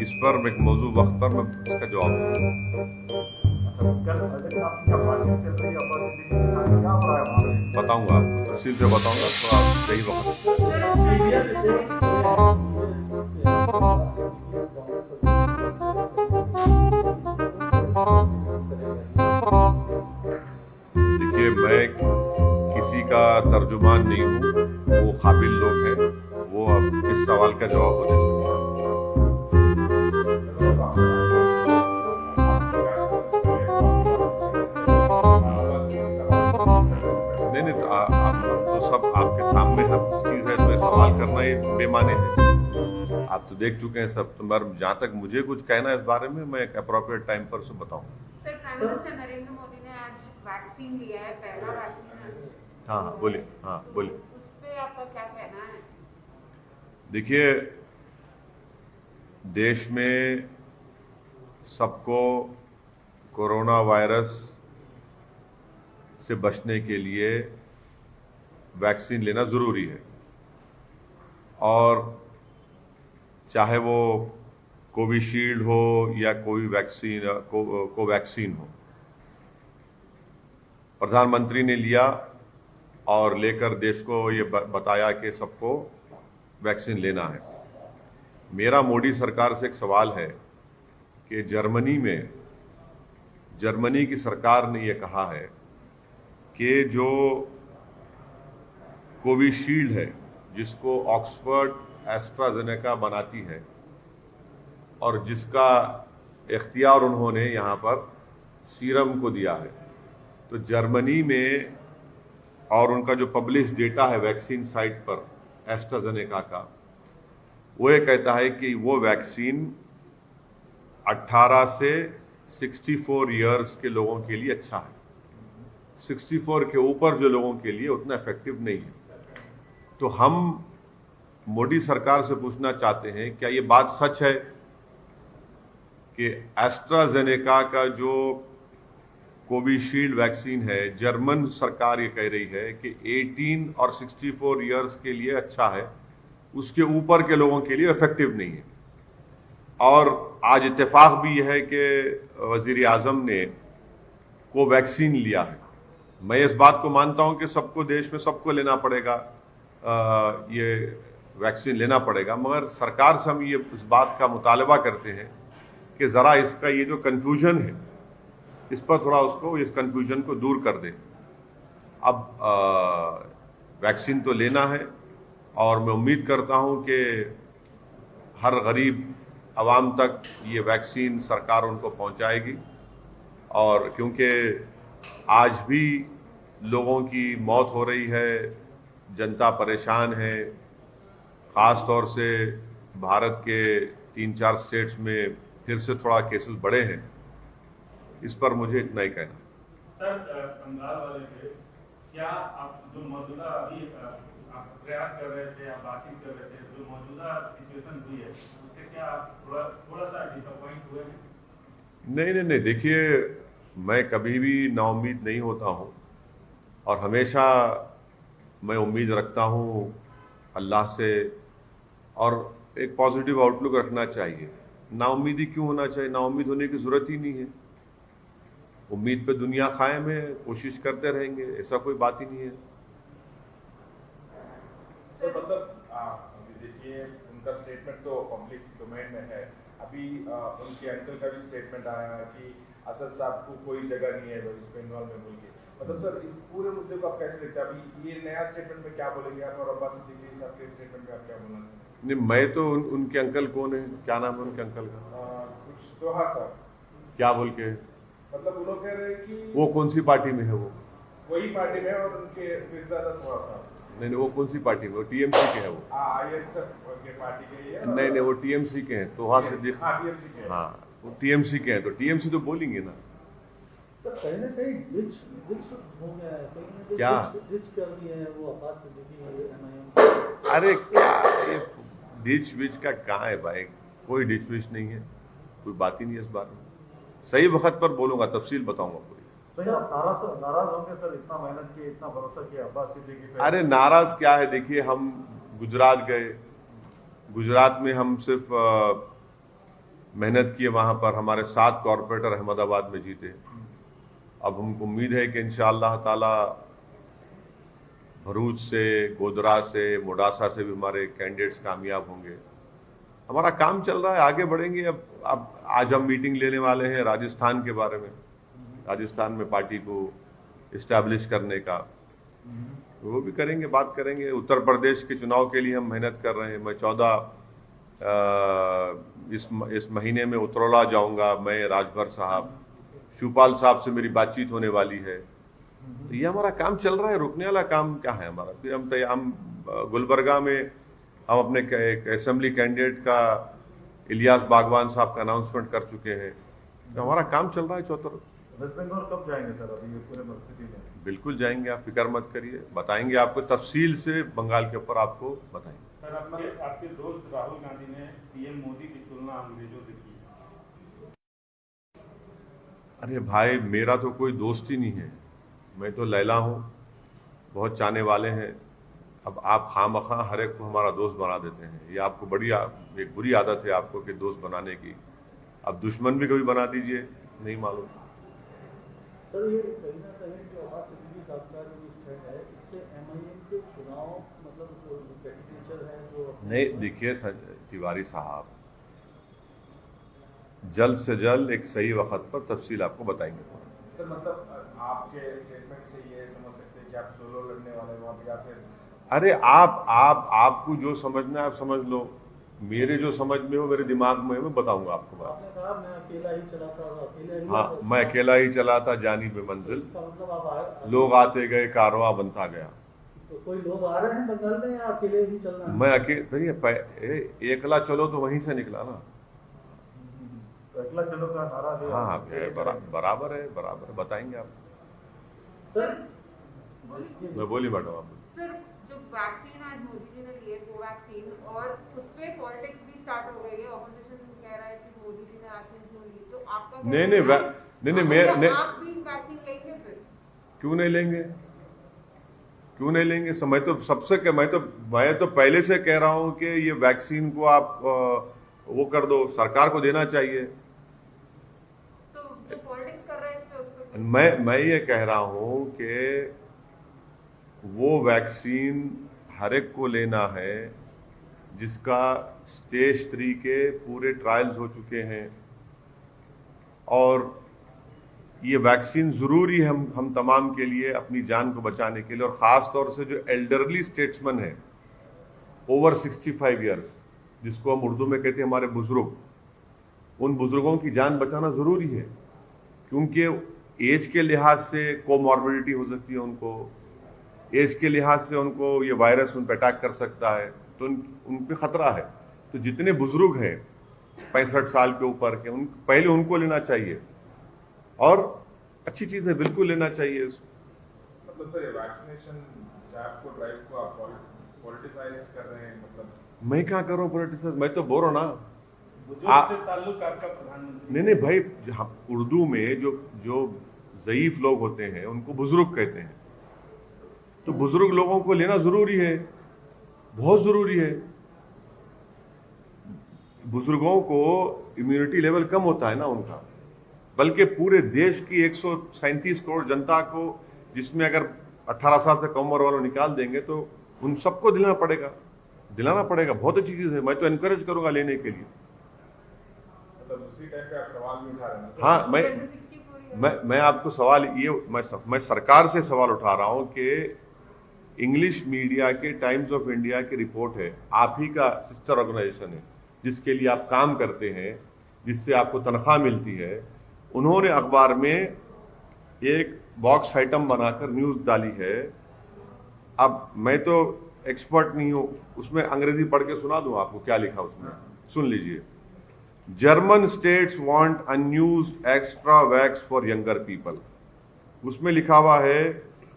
इस पर एक मौजूद वक्त पर मैं इसका जवाब दूंगा। बताऊंगा, तफसील से बताऊंगा, थोड़ा सही वक्त। देखिए, मैं किसी का तर्जुमान नहीं हूँ, वो काबिल लोग हैं, वो अब इस सवाल का जवाब दे सकते हैं। नहीं नहीं, तो सब आपके सामने हर चीज है, तो ये सवाल करना ये बेमाने है। आप तो देख चुके हैं सब, तो जहाँ तक मुझे कुछ कहना है इस बारे में, मैं एक अप्रोप्रिएट टाइम पर उसे बताऊंगा। Sir, prime minister Narendra Modi ने आज वैक्सीन लिया है, पहला वैक्सीन। हाँ बोलिए, हाँ बोलिए। उस पे आपका क्या कहना है? देखिए, देश में सबको कोरोना वायरस से बचने के लिए वैक्सीन लेना ज़रूरी है, और चाहे वो कोविशील्ड हो या कोई वैक्सीन कोवैक्सीन हो, प्रधानमंत्री ने लिया और लेकर देश को ये बताया कि सबको वैक्सीन लेना है। मेरा मोदी सरकार से एक सवाल है कि जर्मनी की सरकार ने ये कहा है कि जो कोविशील्ड है, जिसको ऑक्सफर्ड एस्ट्राजेनेका बनाती है और जिसका इख्तियार उन्होंने यहाँ पर सीरम को दिया है, तो जर्मनी में, और उनका जो पब्लिश डेटा है वैक्सीन साइट पर एस्ट्राजेनेका का, वो ये कहता है कि वो वैक्सीन 18 से 64 ईयर्स के लोगों के लिए अच्छा है, 64 के ऊपर जो लोगों के लिए उतना इफेक्टिव नहीं है। तो हम मोदी सरकार से पूछना चाहते हैं, क्या ये बात सच है कि एस्ट्राजेनेका का जो कोविशील्ड वैक्सीन है, जर्मन सरकार ये कह रही है कि 18 और 64 ईयर्स के लिए अच्छा है, उसके ऊपर के लोगों के लिए इफेक्टिव नहीं है। और आज इत्तेफाक भी यह है कि वजीर आजम ने कोवैक्सीन लिया है। मैं इस बात को मानता हूं कि सबको, देश में सबको लेना पड़ेगा, ये वैक्सीन लेना पड़ेगा, मगर सरकार से हम ये इस बात का मुतालबा करते हैं कि ज़रा इसका ये जो कन्फ्यूजन है, इस पर थोड़ा उसको, इस कन्फ्यूजन को दूर कर दें। अब वैक्सीन तो लेना है, और मैं उम्मीद करता हूं कि हर गरीब आवाम तक ये वैक्सीन सरकार उनको पहुंचाएगी। और क्योंकि आज भी लोगों की मौत हो रही है, जनता परेशान है, ख़ास तौर से भारत के 3-4 स्टेट्स में फिर से थोड़ा केसेस बढ़े हैं। इस पर मुझे इतना ही कहना। सर, बंगाल वाले पे क्या आप जो मौजूदा अभी आप प्रयास कर रहे थे, आप बातचीत कर रहे थे, जो मौजूदा सिचुएशन हुई है, उससे क्या आप थोड़ा सा डिसअपॉइंट हुए हैं? नहीं, देखिए, मैं कभी भी नाउम्मीद नहीं होता हूँ, और हमेशा मैं उम्मीद रखता हूँ अल्लाह से, और एक पॉजिटिव आउटलुक रखना चाहिए। नाउम्मीदी क्यों होना चाहिए? नाउम्मीद होने की ज़रूरत ही नहीं है। उम्मीद पे दुनिया कायम है, कोशिश करते रहेंगे, ऐसा कोई बात ही नहीं है। सर, मतलब देखिए, उनका स्टेटमेंट तो पब्लिक डोमेन में है। अभी उनके अंकल का भी स्टेटमेंट आया है कि असद साहब को कोई जगह नहीं है वेस्ट बंगाल में बोल के। मतलब सर, इस पूरे मुद्दे को आप कैसे देखते हैं? अभी ये नया स्टेटमेंट में क्या बोलेंगे आप, और अब्बास सिद्दीकी साहब के स्टेटमेंट में आप क्या बोलना चाहते हैं? नहीं, मैं तो उनके अंकल कौन है, क्या नाम है उनके अंकल का? कुछ दोहा साहब। क्या बोल के? मतलब वो लोग कह रहे हैं कि वो कौन सी पार्टी में है? वो वही पार्टी में है, और उनके मिर्जादा दोहा साहब। नहीं, वो कौन सी पार्टी में? वो टीएमसी के है। वो ISF के पार्टी के लिए। नहीं, वो टीएमसी के हैं। तो सिद्दीक, TMC के हैं। हाँ, वो टीएमसी के हैं, तो टीएमसी तो बोलेंगे ना। सर, कहीं ना कहीं डिच हो गया है, कहीं ना कहीं क्या डिच कर रही है वो अब्बास सिद्दीकी MIM। अरे क्या ये डिच विच का कहाँ है भाई? कोई डिच विच नहीं है, कोई बात ही नहीं है इस बारे में। सही वक्त पर बोलूंगा, तफसील बताऊंगा पूरी। नाराज होंगे सर? इतना मेहनत की, इतना भरोसा किया अब्बास सिद्दीकी पे। अरे नाराज क्या है? देखिए, हम गुजरात गए, गुजरात में हम सिर्फ मेहनत किए वहाँ पर, हमारे 7 कॉरपोरेटर अहमदाबाद में जीते। अब हमको उम्मीद है कि इंशाअल्लाह ताला भरूच से, गोधरा से, मोडासा से भी हमारे कैंडिडेट्स कामयाब होंगे। हमारा काम चल रहा है, आगे बढ़ेंगे। अब आज हम मीटिंग लेने वाले हैं राजस्थान के बारे में, राजस्थान में पार्टी को इस्टेब्लिश करने का, वो भी करेंगे, बात करेंगे। उत्तर प्रदेश के चुनाव के लिए हम मेहनत कर रहे हैं। मैं 14 इस महीने में उतरौला जाऊंगा। मैं, राजभर साहब, शिवपाल साहब से मेरी बातचीत होने वाली है। तो ये हमारा काम चल रहा है, रुकने वाला काम क्या है हमारा। फिर हम गुलबर्गा में हम अपने एक असेंबली कैंडिडेट का, इलियास बागवान साहब का अनाउंसमेंट कर चुके हैं। तो हमारा काम चल रहा है। चौथर वेस्ट बंगाल कब जाएंगे सर अभी ये पूरे परिस्थिति में? बिल्कुल जाएंगे, आप फिक्र मत करिए, बताएंगे आपको तफसील से, बंगाल के ऊपर आपको बताएंगे। सर, आपके दोस्त राहुल गांधी ने पीएम मोदी की तुलना अंग्रेजों से की। अरे भाई, मेरा तो कोई दोस्त ही नहीं है, मैं तो लैला हूँ, बहुत चाहने वाले हैं। अब आप खामखा हर एक को हमारा दोस्त बना देते हैं, ये आपको एक बुरी आदत है आपको कि दोस्त बनाने की। अब दुश्मन भी कभी बना दीजिए, नहीं मालूम। सर ये कहीं ना कहीं जो आवाज सिद्दीकी साहब का जो स्टैंड है, इससे एमआईएम के चुनाव मतलब जो कैंडिडेचर है जो नहीं, देखिए तिवारी साहब, जल्द से जल्द एक सही वक्त पर तफसील आपको बताएंगे। सर मतलब आपके स्टेटमेंट से ये समझ सकते हैं कि आप सोलो लड़ने वाले वहाँ पे, या फिर अरे आपको जो समझना है आप समझ लो, मेरे जो समझ में हो, मेरे दिमाग में, मैं बताऊंगा आपको बात। आपने कहा मैं अकेला ही चलाता था, अकेले ही हाँ, मैं अकेला ही चला था जानी पे मंजिल, इसका मतलब आप आए, लोग आते गए, कारवां बनता गया। तो कोई लोग आ रहे हैं बंगाल में या अकेले ही चलना है? मैं अकेले एकला चलो तो वहीं से निकला ना। तो अकेला चलो का नारा है। हाँ, बराबर है, बताएंगे आप। सर मैं बोली मैडम आप। सर, जो वैक्सीन आज मोदी जी ने लिए, कोवैक्सीन, और उस पे पॉलिटिक्स भी स्टार्ट हो गई है। ऑपोजिशन कह रहा है कि मोदी जी ने वैक्सीन क्यों ली, तो आपका क्या नहीं, कहना है? मैं आप भी वैक्सीन लेंगे फिर? क्यों नहीं लेंगे? मैं तो पहले से कह रहा हूं कि ये वैक्सीन को आप वो कर दो, सरकार को देना चाहिए। तो जो पॉलिटिक्स कर रहे हैं इस पे, उस पे मैं ये कह रहा हूं कि वो वैक्सीन हर एक को लेना है जिसका स्टेज 3 के पूरे ट्रायल्स हो चुके हैं, और ये वैक्सीन ज़रूरी है हम तमाम के लिए, अपनी जान को बचाने के लिए। और ख़ास तौर से जो एल्डरली स्टेट्समैन है, ओवर 65 ईयर्स, जिसको हम उर्दू में कहते हैं हमारे बुजुर्ग, उन बुजुर्गों की जान बचाना ज़रूरी है, क्योंकि एज के लिहाज से कोमॉर्बिडिटी हो सकती है उनको, एज के लिहाज से उनको ये वायरस उन पर अटैक कर सकता है, तो उन पे खतरा है। तो जितने बुजुर्ग हैं 65 साल के ऊपर के, पहले उनको लेना चाहिए, और अच्छी चीज़ है, बिल्कुल लेना चाहिए। मतलब सर ये वैक्सीनेशन जैब को, ड्राइव को आप पॉलिटिसाइज कर रहे हैं, मतलब मैं क्या करूँ पॉलिटिक्स, मैं तो बोल रहा हूँ ना। बुजुर्ग से ताल्लुक आपका प्रधानमंत्री। नहीं भाई, उर्दू में जो ज़ईफ लोग होते हैं उनको बुजुर्ग कहते हैं, तो बुजुर्ग लोगों को लेना जरूरी है, बहुत जरूरी है। बुजुर्गों को इम्यूनिटी लेवल कम होता है ना उनका, बल्कि पूरे देश की 137 करोड़ जनता को, जिसमें अगर 18 साल से कम उम्र वालों निकाल देंगे तो उन सबको दिलाना पड़ेगा। बहुत अच्छी चीज़ है, मैं तो एनकरेज करूंगा लेने के लिए। मतलब उसी टाइम पे आप सवाल भी उठा रहे हैं। हाँ, मैं आपको सवाल ये, मैं सरकार से सवाल उठा रहा हूं कि इंग्लिश मीडिया के टाइम्स ऑफ इंडिया की रिपोर्ट है, आप ही का सिस्टर ऑर्गेनाइजेशन है जिसके लिए आप काम करते हैं, जिससे आपको तनख्वाह मिलती है, उन्होंने अखबार में एक बॉक्स आइटम बनाकर न्यूज़ डाली है। अब मैं तो एक्सपर्ट नहीं हूं, उसमें अंग्रेजी पढ़ के सुना दूं आपको क्या लिखा उसमें, सुन लीजिए। German states want unused extra wax for younger people. उसमें लिखा हुआ है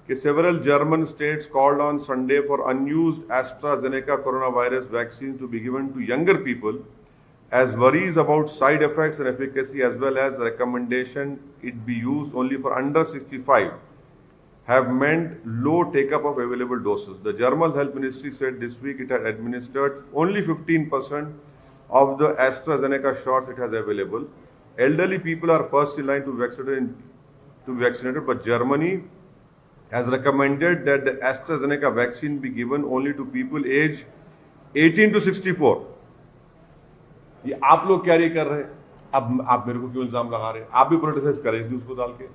कि several German states called on Sunday for unused AstraZeneca coronavirus vaccine to be given to younger people, as worries about side effects and efficacy, as well as recommendation it be used only for under 65, have meant low take-up of available doses. The German Health Ministry said this week it had administered only 15% of the AstraZeneca shots it has available. Elderly people are first in line to be vaccinated, but Germany has recommended that the AstraZeneca vaccine be given only to people aged 18 to 64. ये आप लोग carry कर रहे हैं, अब आप मेरे को क्यों इल्जाम लगा रहे हैं? आप भी प्रोटेस्ट करें न्यूज को डाल के।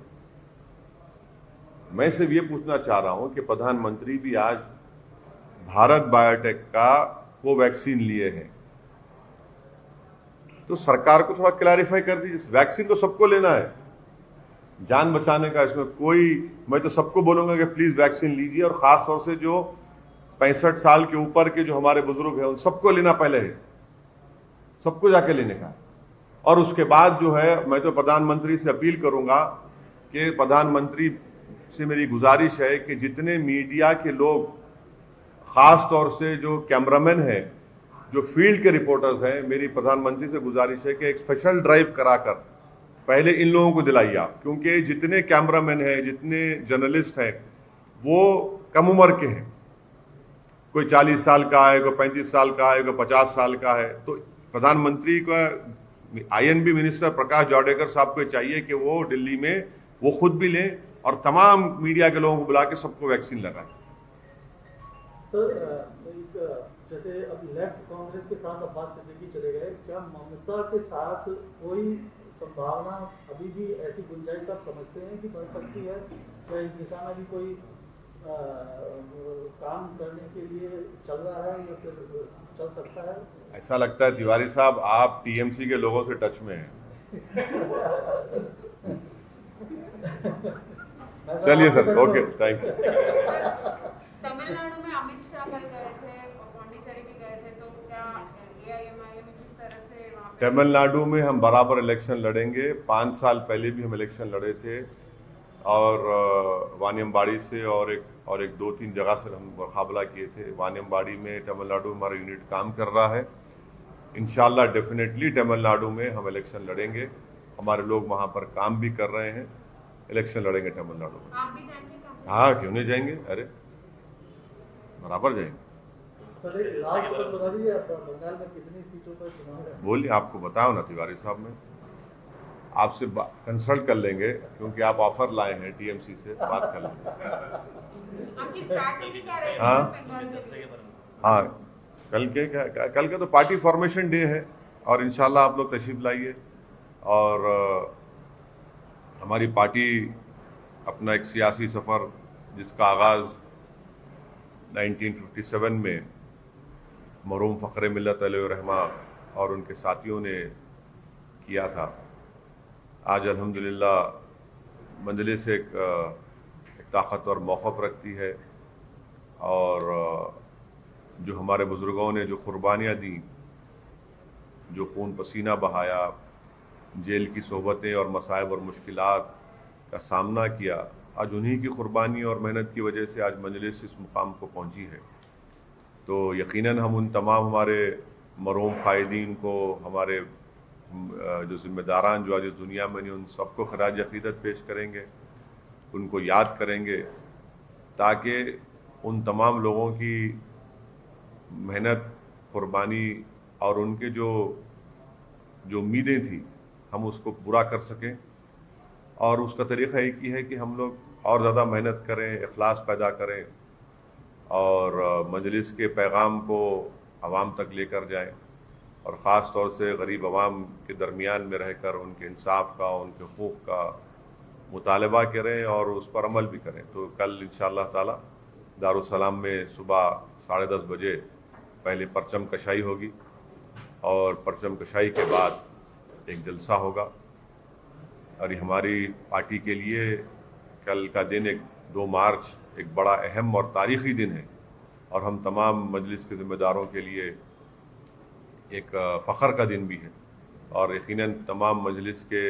मैं सिर्फ ये पूछना चाह रहा हूं कि प्रधानमंत्री भी आज भारत बायोटेक का कोवैक्सीन लिए हैं, तो सरकार को थोड़ा क्लैरिफाई कर दीजिए। वैक्सीन तो सबको लेना है, जान बचाने का, इसमें कोई, मैं तो सबको बोलूंगा कि प्लीज वैक्सीन लीजिए, और खास तौर से जो 65 साल के ऊपर के जो हमारे बुजुर्ग हैं उन सबको लेना पहले है, सबको जाके लेने का। और उसके बाद जो है मैं तो प्रधानमंत्री से अपील करूंगा कि प्रधानमंत्री से मेरी गुजारिश है कि जितने मीडिया के लोग, खास तौर से जो कैमरामैन हैं, जो फील्ड के रिपोर्टर्स हैं, मेरी प्रधानमंत्री से गुजारिश है कि एक स्पेशल ड्राइव कराकर पहले इन लोगों को दिलाइए आप, क्योंकि जितने कैमरामैन हैं, जितने जर्नलिस्ट हैं, वो कम उम्र के हैं। कोई 40 साल का है, कोई 35 साल का है, कोई 50 साल का है। तो प्रधानमंत्री का INB मिनिस्टर प्रकाश जावड़ेकर साहब को चाहिए कि वो दिल्ली में वो खुद भी लें और तमाम मीडिया के लोगों को बुला के सबको वैक्सीन लगाएं। सर, जैसे अब लेफ्ट कांग्रेस के साथ अब्बास सिद्दीकी चले गए, क्या ममता के साथ कोई संभावना अभी भी ऐसी गुंजाइश आप समझते हैं कि बन सकती है, या इस दिशा में भी कोई काम करने के लिए चल रहा है या फिर चल सकता है? ऐसा लगता है तिवारी साहब आप TMC के लोगों से टच में हैं। चलिए sir, okay, thank you. Tamil Nadu में अमित शाह कल गए थे, पौंडीचेरी भी गए थे, तो क्या AIMIM किस तरह से वहाँ पे? तमिलनाडु में हम बराबर इलेक्शन लड़ेंगे। 5 साल पहले भी हम इलेक्शन लड़े थे, और वानियमबाड़ी से और एक 2-3 जगह से हम मुकाबला किए थे। वानियमबाड़ी में तमिलनाडु में हमारा यूनिट काम कर रहा है। इंशाल्लाह डेफिनेटली तमिलनाडु में हम इलेक्शन लड़ेंगे, हमारे लोग वहाँ पर काम भी कर रहे हैं, इलेक्शन लड़ेंगे तमिलनाडु में। आप भी जाएंगे क्या? हाँ, क्यों नहीं जाएंगे, अरे बराबर जाएंगे। बंगाल में कितनी सीटों पर चुनाव है? बोलिए, आपको बताओ ना तिवारी साहब, में आपसे कंसल्ट कर लेंगे, क्योंकि आप ऑफर लाए हैं TMC से, बात कर लेंगे। आपकी स्ट्रैटेजी क्या रहेगी हाँ। बंगाल के लिए? हाँ, कल के तो पार्टी फॉर्मेशन डे है, और इंशाल्लाह आप लोग तशरीफ लाइए। और हमारी पार्टी अपना एक सियासी सफ़र जिसका आगाज़ 1957 में मरहूम फ़ख्र मिल्लत अलैहिर्रहमा और उनके साथियों ने किया था, आज अल्हम्दुलिल्लाह मजलिस एक ताकतवर मौक़िफ़ रखती है। और जो हमारे बुज़ुर्गों ने जो कुर्बानियाँ दी, जो खून पसीना बहाया, जेल की सोहबतें और मसाइब और मुश्किलात का सामना किया, आज उन्हीं की कुर्बानी और मेहनत की वजह से आज मजलिस इस मुकाम को पहुंची है। तो यकीनन हम उन तमाम हमारे मरहूम क़ायदीन को, हमारे जो ज़िम्मेदारान जो आज इस दुनिया में नहीं, उन सबको खराज अक़ीदत पेश करेंगे, उनको याद करेंगे, ताकि उन तमाम लोगों की मेहनत, कुर्बानी और उनके जो उम्मीदें थी हम उसको पूरा कर सकें। और उसका तरीक़ा एक ही है कि हम लोग और ज़्यादा मेहनत करें, इखलास पैदा करें, और मजलिस के पैगाम को आवाम तक लेकर जाएं, और ख़ास तौर से गरीब आवाम के दरमियान में रहकर उनके इंसाफ का, उनके हुकूक़ का मुतालबा करें और उस पर अमल भी करें। तो कल इंशाअल्लाह ताला दारुस्सलाम में सुबह 10:30 बजे पहले परचम कशाई होगी, और परचम कशाई के बाद एक जलसा होगा। और ये हमारी पार्टी के लिए कल का दिन, एक 2 मार्च, एक बड़ा अहम और तारीख़ी दिन है, और हम तमाम मजलिस के ज़िम्मेदारों के लिए एक फ़ख्र का दिन भी है। और यकीनन तमाम मजलिस के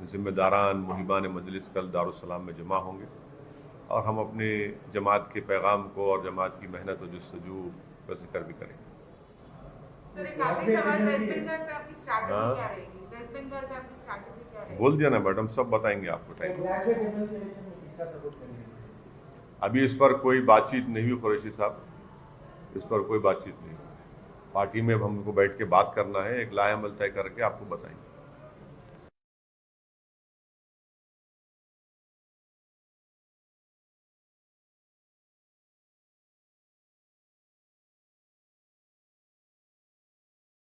ज़िम्मेदारान, मुहिबान मजलिस कल दारुस्सलाम में जमा होंगे, और हम अपने जमात के पैगाम को और जमात की मेहनत और जस्तजू का जिक्र भी करेंगे। सर, एक आखिरी सवाल, वेस्ट बंगाल पे आपकी स्ट्रैटेजी क्या रहेगी? वेस्ट बंगाल पे आपकी स्ट्रैटेजी क्या रहेगी? बोल दिया ना मैडम, सब बताएंगे आपको टाइम। अभी इस पर कोई बातचीत नहीं हुई कुरैशी साहब, इस पर कोई बातचीत नहीं। पार्टी में हमको बैठ के बात करना है, एक लाएअमल तय करके आपको बताएंगे।